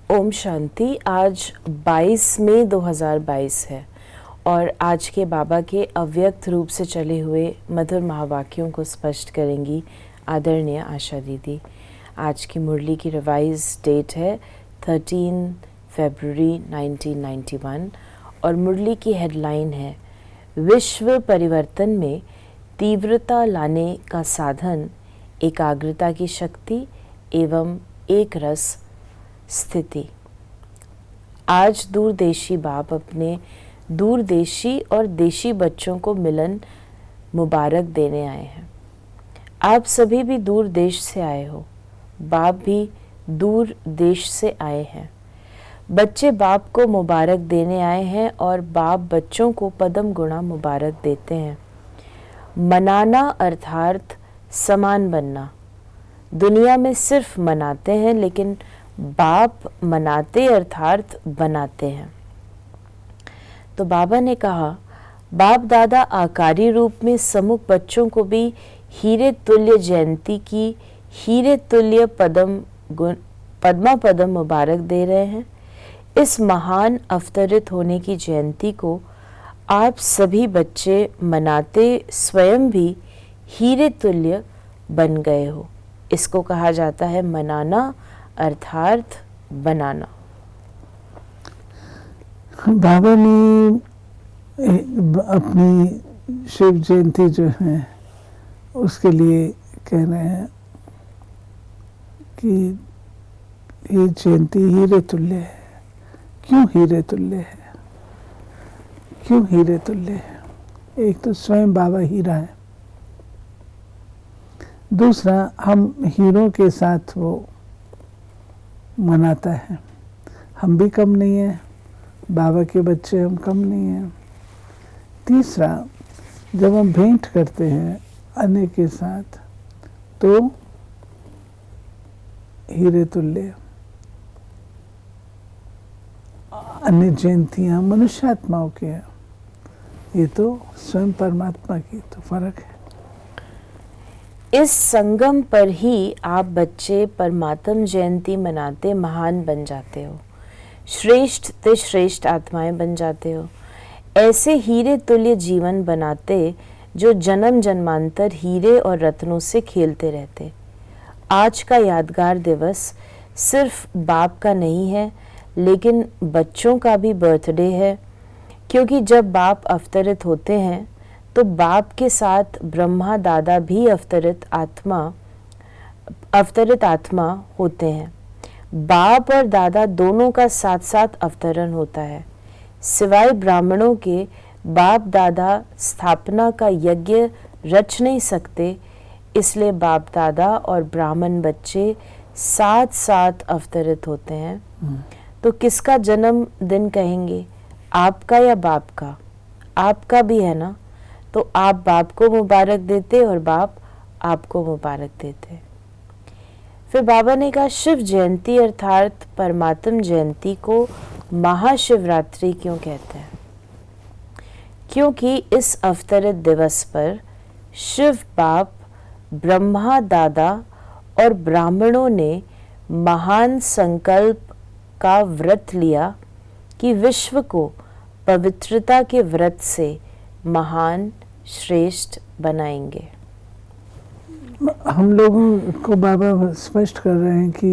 ओम शांति। आज 22 मई 2022 है और आज के बाबा के अव्यक्त रूप से चले हुए मधुर महावाक्यों को स्पष्ट करेंगी आदरणीय आशा दीदी। आज की मुरली की रिवाइज डेट है 13 फरवरी 1991 और मुरली की हेडलाइन है विश्व परिवर्तन में तीव्रता लाने का साधन, एकाग्रता की शक्ति एवं एक रस स्थिति। आज दूरदेशी बाप अपने दूरदेशी और देशी बच्चों को मिलन मुबारक देने आए हैं। आप सभी भी दूर देश से आए हो, बाप भी दूर देश से आए हैं। बच्चे बाप को मुबारक देने आए हैं और बाप बच्चों को पदम गुणा मुबारक देते हैं। मनाना अर्थात समान बनना। दुनिया में सिर्फ मनाते हैं, लेकिन बाप मनाते अर्थात बनाते हैं। तो बाबा ने कहा, बाप दादा आकारी रूप में सम्मुख बच्चों को भी हीरे तुल्य जयंती की हीरे तुल्य पद्मा पदम मुबारक दे रहे हैं। इस महान अवतरित होने की जयंती को आप सभी बच्चे मनाते स्वयं भी हीरे तुल्य बन गए हो। इसको कहा जाता है मनाना अर्थात बनाना। बाबा ने अपनी शिव जयंती जो है उसके लिए कह रहे हैं कि ये जयंती हीरे तुल्य है। क्यों हीरे तुल्य है? क्यों हीरे तुल्य है? एक तो स्वयं बाबा हीरा है, दूसरा हम हीरों के साथ वो मनाता है। हम भी कम नहीं हैं, बाबा के बच्चे हम कम नहीं हैं। तीसरा, जब हम भेंट करते हैं अन्य के साथ तो हीरे तुल्य। अन्य जयंतियाँ मनुष्यात्माओं के हैं, ये तो स्वयं परमात्मा की तो फर्क है। इस संगम पर ही आप बच्चे परमात्म जयंती मनाते महान बन जाते हो, श्रेष्ठ ते श्रेष्ठ आत्माएं बन जाते हो। ऐसे हीरे तुल्य जीवन बनाते जो जन्म जन्मांतर हीरे और रत्नों से खेलते रहते। आज का यादगार दिवस सिर्फ बाप का नहीं है, लेकिन बच्चों का भी बर्थडे है, क्योंकि जब बाप अवतरित होते हैं तो बाप के साथ ब्रह्मा दादा भी अवतरित आत्मा होते हैं। बाप और दादा दोनों का साथ साथ अवतरण होता है। सिवाय ब्राह्मणों के बाप दादा स्थापना का यज्ञ रच नहीं सकते, इसलिए बाप दादा और ब्राह्मण बच्चे साथ साथ अवतरित होते हैं। तो किसका जन्म दिन कहेंगे, आपका या बाप का? आपका भी है ना, तो आप बाप को मुबारक देते और बाप आपको मुबारक देते। फिर बाबा ने कहा, शिव जयंती अर्थात परमात्म जयंती को महाशिवरात्रि क्यों कहते हैं? क्योंकि इस अवतरित दिवस पर शिव बाप, ब्रह्मा दादा और ब्राह्मणों ने महान संकल्प का व्रत लिया कि विश्व को पवित्रता के व्रत से महान श्रेष्ठ बनाएंगे। हम लोगों को बाबा स्पष्ट कर रहे हैं कि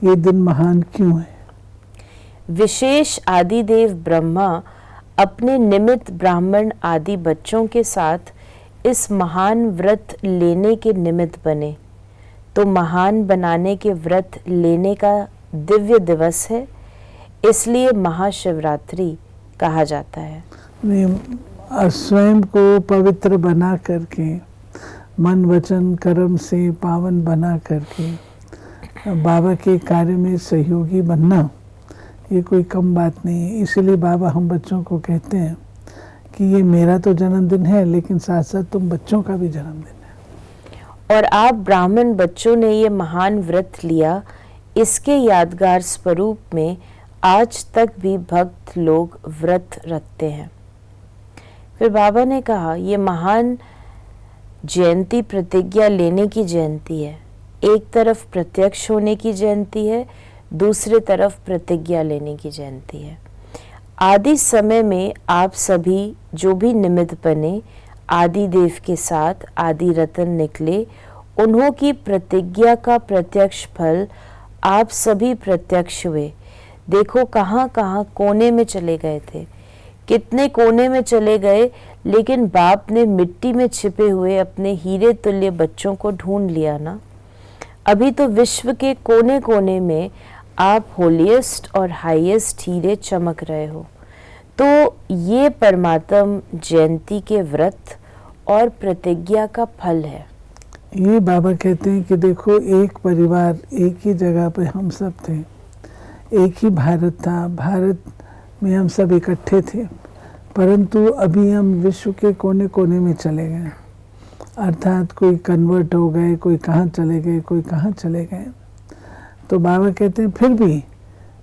ये दिन महान क्यों है। विशेष आदिदेव ब्रह्मा अपने निमित्त ब्राह्मण आदि बच्चों के साथ इस महान व्रत लेने के निमित्त बने, तो महान बनाने के व्रत लेने का दिव्य दिवस है, इसलिए महाशिवरात्रि कहा जाता है। स्वयं को पवित्र बना करके, मन वचन कर्म से पावन बना करके बाबा के कार्य में सहयोगी बनना, ये कोई कम बात नहीं है। इसलिए बाबा हम बच्चों को कहते हैं कि ये मेरा तो जन्मदिन है, लेकिन साथ साथ तुम बच्चों का भी जन्मदिन है। और आप ब्राह्मण बच्चों ने ये महान व्रत लिया, इसके यादगार स्वरूप में आज तक भी भक्त लोग व्रत रखते हैं। फिर बाबा ने कहा, ये महान जयंती प्रतिज्ञा लेने की जयंती है। एक तरफ प्रत्यक्ष होने की जयंती है, दूसरी तरफ प्रतिज्ञा लेने की जयंती है। आदि समय में आप सभी जो भी निमित्त बने, आदि देव के साथ आदि रतन निकले, उन्हों की प्रतिज्ञा का प्रत्यक्ष फल आप सभी प्रत्यक्ष हुए। देखो कहाँ कहाँ कोने में चले गए थे, कितने कोने में चले गए, लेकिन बाप ने मिट्टी में छिपे हुए अपने हीरे तुल्य बच्चों को ढूंढ लिया ना। अभी तो विश्व के कोने कोने में आप होलीएस्ट और हाईएस्ट हीरे चमक रहे हो। तो ये परमात्म जयंती के व्रत और प्रतिज्ञा का फल है। ये बाबा कहते हैं कि देखो, एक परिवार, एक ही जगह पे हम सब थे, एक ही भारत था, भारत में हम सब इकट्ठे थे, परंतु अभी हम विश्व के कोने कोने में चले गए। अर्थात कोई कन्वर्ट हो गए, कोई कहाँ चले गए, कोई कहाँ चले गए। तो बाबा कहते हैं फिर भी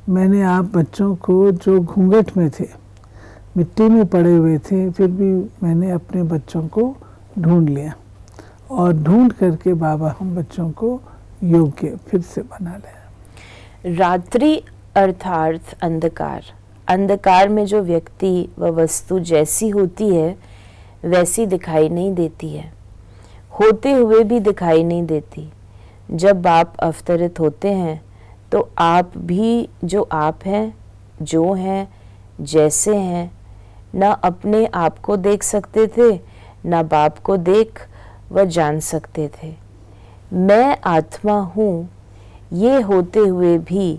मैंने आप बच्चों को जो घूंघट में थे, मिट्टी में पड़े हुए थे, फिर भी मैंने अपने बच्चों को ढूंढ लिया और ढूंढ करके बाबा हम बच्चों को योग्य फिर से बना लिया। रात्रि अर्थात अंधकार, अंधकार में जो व्यक्ति व वस्तु जैसी होती है वैसी दिखाई नहीं देती है, होते हुए भी दिखाई नहीं देती। जब बाप अवतरित होते हैं तो आप भी जो आप हैं, जो हैं, जैसे हैं, ना अपने आप को देख सकते थे, ना बाप को देख व जान सकते थे। मैं आत्मा हूँ ये होते हुए भी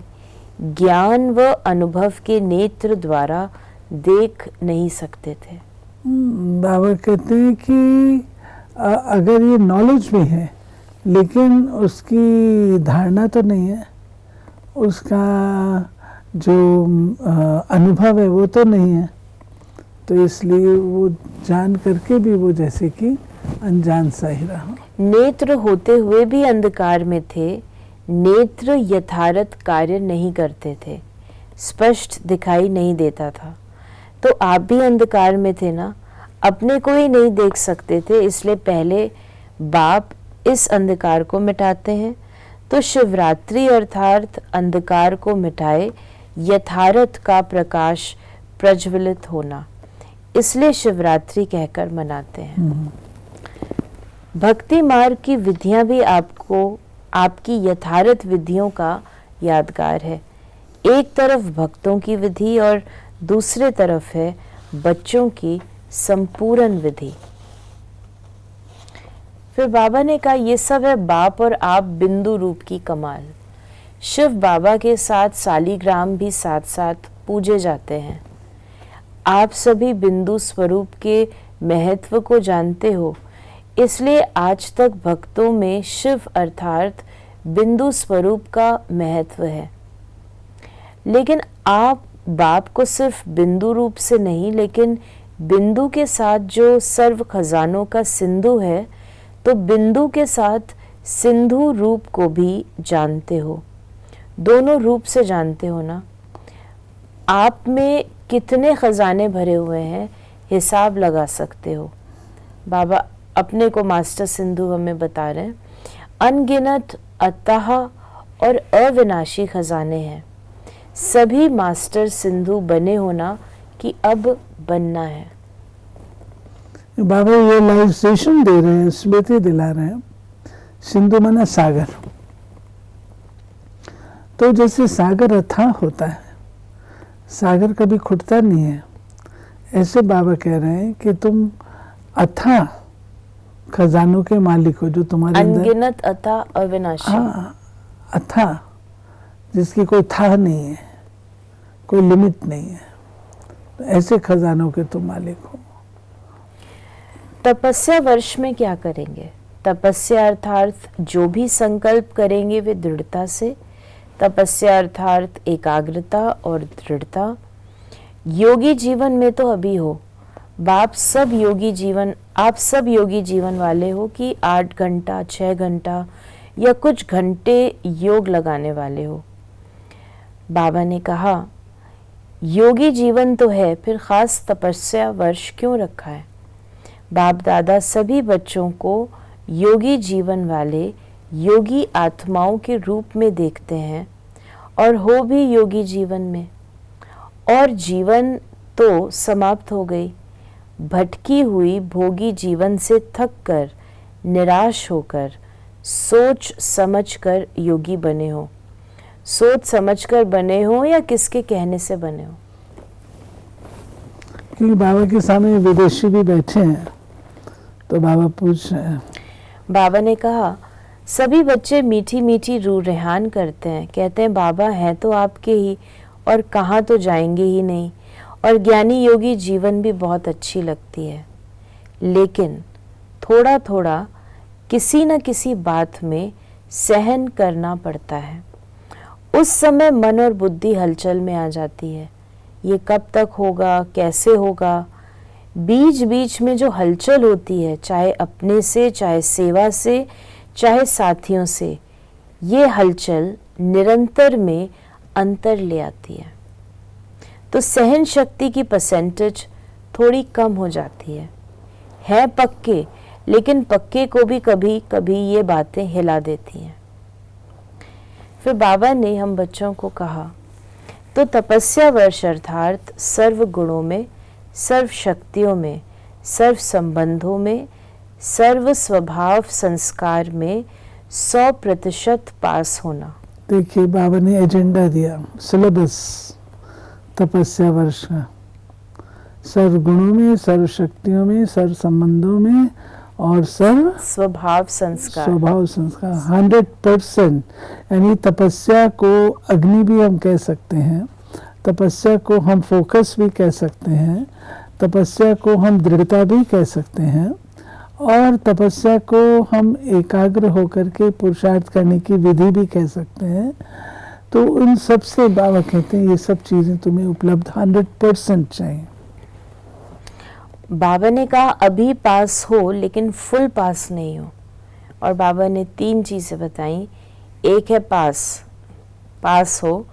ज्ञान व अनुभव के नेत्र द्वारा देख नहीं सकते थे। बाबा कहते हैं कि अगर ये नॉलेज भी है लेकिन उसकी धारणा तो नहीं है, उसका जो अनुभव है वो तो नहीं है, तो इसलिए वो जान करके भी वो जैसे कि अनजान सा ही रहा। नेत्र होते हुए भी अंधकार में थे, नेत्र यथार्थ कार्य नहीं करते थे, स्पष्ट दिखाई नहीं देता था। तो आप भी अंधकार में थे ना, अपने को ही नहीं देख सकते थे, इसलिए पहले बाप इस अंधकार को मिटाते हैं। तो शिवरात्रि अर्थात अंधकार को मिटाए यथार्थ का प्रकाश प्रज्वलित होना, इसलिए शिवरात्रि कहकर मनाते हैं। भक्ति मार्ग की विधियां भी आपको आपकी यथार्थ विधियों का यादगार है। एक तरफ भक्तों की विधि और दूसरे तरफ है बच्चों की संपूर्ण विधि। फिर बाबा ने कहा ये सब है बाप और आप बिंदु रूप की कमाल। शिव बाबा के साथ सालीग्राम भी साथ साथ पूजे जाते हैं। आप सभी बिंदु स्वरूप के महत्व को जानते हो, इसलिए आज तक भक्तों में शिव अर्थात बिंदु स्वरूप का महत्व है। लेकिन आप बाप को सिर्फ बिंदु रूप से नहीं, लेकिन बिंदु के साथ जो सर्व खजानों का सिंधु है, तो बिंदु के साथ सिंधु रूप को भी जानते हो। दोनों रूप से जानते हो ना। आप में कितने खजाने भरे हुए हैं हिसाब लगा सकते हो। बाबा अपने को मास्टर सिंधु हमें बता रहे हैं। अनगिनत अतः और अविनाशी खजाने हैं। सभी मास्टर सिंधु बने होना कि अब बनना है। बाबा ये लाइसेशन दे रहे हैं, स्मृति दिला रहे हैं। सिंधु माना सागर। तो जैसे सागर अथाह होता है, सागर कभी खुटता नहीं है, ऐसे बाबा कह रहे हैं कि तुम अथाह खजानों के मालिक हो, जो तुम्हारे अनगिनत अथाह अविनाशी। हाँ, अथाह जिसकी कोई था नहीं है, कोई लिमिट नहीं है, तो ऐसे खजानों के तुम मालिक हो। तपस्या वर्ष में क्या करेंगे? तपस्या अर्थात जो भी संकल्प करेंगे वे दृढ़ता से। तपस्या अर्थात एकाग्रता और दृढ़ता। योगी जीवन में तो अभी हो। आप सब योगी जीवन वाले हो कि 8 घंटा 6 घंटा या कुछ घंटे योग लगाने वाले हो। बाबा ने कहा योगी जीवन तो है, फिर खास तपस्या वर्ष क्यों रखा है? बाप दादा सभी बच्चों को योगी जीवन वाले योगी आत्माओं के रूप में देखते हैं और हो भी योगी जीवन में, और जीवन तो समाप्त हो गई। भटकी हुई भोगी जीवन से थक कर, निराश होकर सोच समझकर योगी बने हो। सोच समझकर बने हो या किसके कहने से बने हो? क्योंकि बाबा के सामने विदेशी भी बैठे हैं, तो बाबा पूछ रहे हैं। बाबा ने कहा, सभी बच्चे मीठी मीठी रूह रेहान करते हैं, कहते हैं बाबा हैं तो आपके ही, और कहाँ तो जाएंगे ही नहीं। और ज्ञानी योगी जीवन भी बहुत अच्छी लगती है, लेकिन थोड़ा थोड़ा किसी न किसी बात में सहन करना पड़ता है। उस समय मन और बुद्धि हलचल में आ जाती है, ये कब तक होगा, कैसे होगा। बीच बीच में जो हलचल होती है, चाहे अपने से, चाहे सेवा से, चाहे साथियों से, ये हलचल निरंतर में अंतर ले आती है। तो सहन शक्ति की परसेंटेज थोड़ी कम हो जाती है पक्के, लेकिन पक्के को भी कभी कभी ये बातें हिला देती हैं। फिर बाबा ने हम बच्चों को कहा, तो तपस्या वर्ष अर्थात सर्व गुणों में, सर्व शक्तियों में, सर्व संबंधों में, सर्व स्वभाव संस्कार में 100% पास होना। देखिए बाबा ने एजेंडा दिया, सिलेबस तपस्या वर्ष का, सर्व गुणों में, सर्व शक्तियों में, सर्व संबंधों में और सर्व स्वभाव संस्कार। 100%। यानी तपस्या को अग्नि भी हम कह सकते हैं, तपस्या को हम फोकस भी कह सकते हैं, तपस्या को हम दृढ़ता भी कह सकते हैं, और तपस्या को हम एकाग्र होकर के पुरुषार्थ करने की विधि भी कह सकते हैं। तो उन सब से बाबा कहते हैं ये सब चीज़ें तुम्हें उपलब्ध 100% चाहिए। बाबा ने कहा अभी पास हो लेकिन फुल पास नहीं हो, और बाबा ने 3 चीज़ें बताई। एक है पास हो,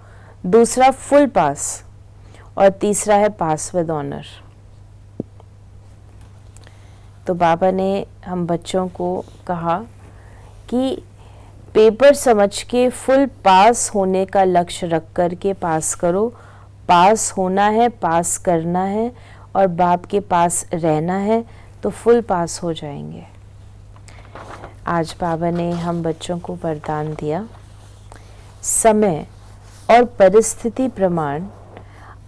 दूसरा फुल पास, और तीसरा है पास विद ऑनर। तो बाबा ने हम बच्चों को कहा कि पेपर समझ के फुल पास होने का लक्ष्य रख कर के पास करो। पास होना है, पास करना है और बाप के पास रहना है, तो फुल पास हो जाएंगे। आज बाबा ने हम बच्चों को वरदान दिया, समय और परिस्थिति प्रमाण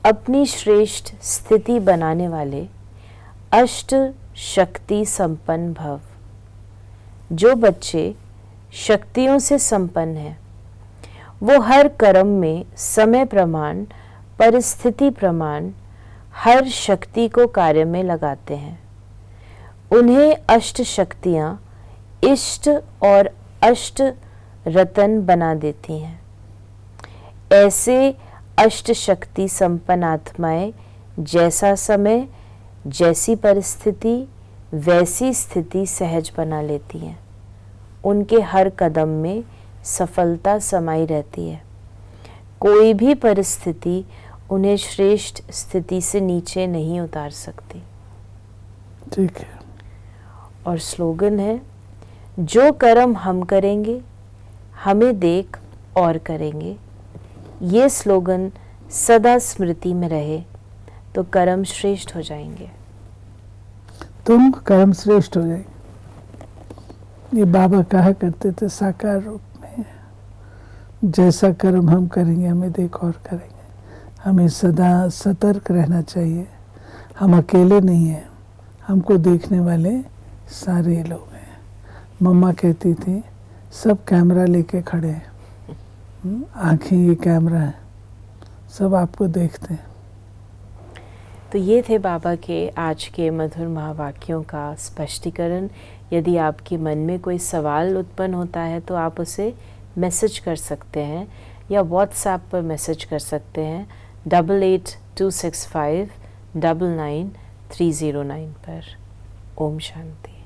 अपनी श्रेष्ठ स्थिति बनाने वाले अष्ट शक्ति संपन्न भव। जो बच्चे शक्तियों से संपन्न हैं, वो हर कर्म में समय प्रमाण, परिस्थिति प्रमाण हर शक्ति को कार्य में लगाते हैं। उन्हें अष्ट शक्तियाँ इष्ट और अष्ट रतन बना देती हैं। ऐसे अष्ट शक्ति संपन्न आत्माएं जैसा समय, जैसी परिस्थिति, वैसी स्थिति सहज बना लेती हैं। उनके हर कदम में सफलता समाई रहती है। कोई भी परिस्थिति उन्हें श्रेष्ठ स्थिति से नीचे नहीं उतार सकती। ठीक है। और स्लोगन है, जो कर्म हम करेंगे हमें देख और करेंगे। ये स्लोगन सदा स्मृति में रहे तो कर्म श्रेष्ठ हो जाएंगे। तुम कर्म श्रेष्ठ हो जाएंगे। ये बाबा कहा करते थे साकार रूप में, जैसा कर्म हम करेंगे हमें देख और करेंगे। हमें सदा सतर्क रहना चाहिए। हम अकेले नहीं हैं, हमको देखने वाले सारे लोग हैं। मम्मा कहती थी सब कैमरा लेके खड़े हैं, आँखें ये कैमरा है, सब आपको देखते हैं। तो ये थे बाबा के आज के मधुर महावाक्यों का स्पष्टीकरण। यदि आपके मन में कोई सवाल उत्पन्न होता है तो आप उसे मैसेज कर सकते हैं या व्हाट्सएप पर मैसेज कर सकते हैं 8826599309 पर। ओम शांति।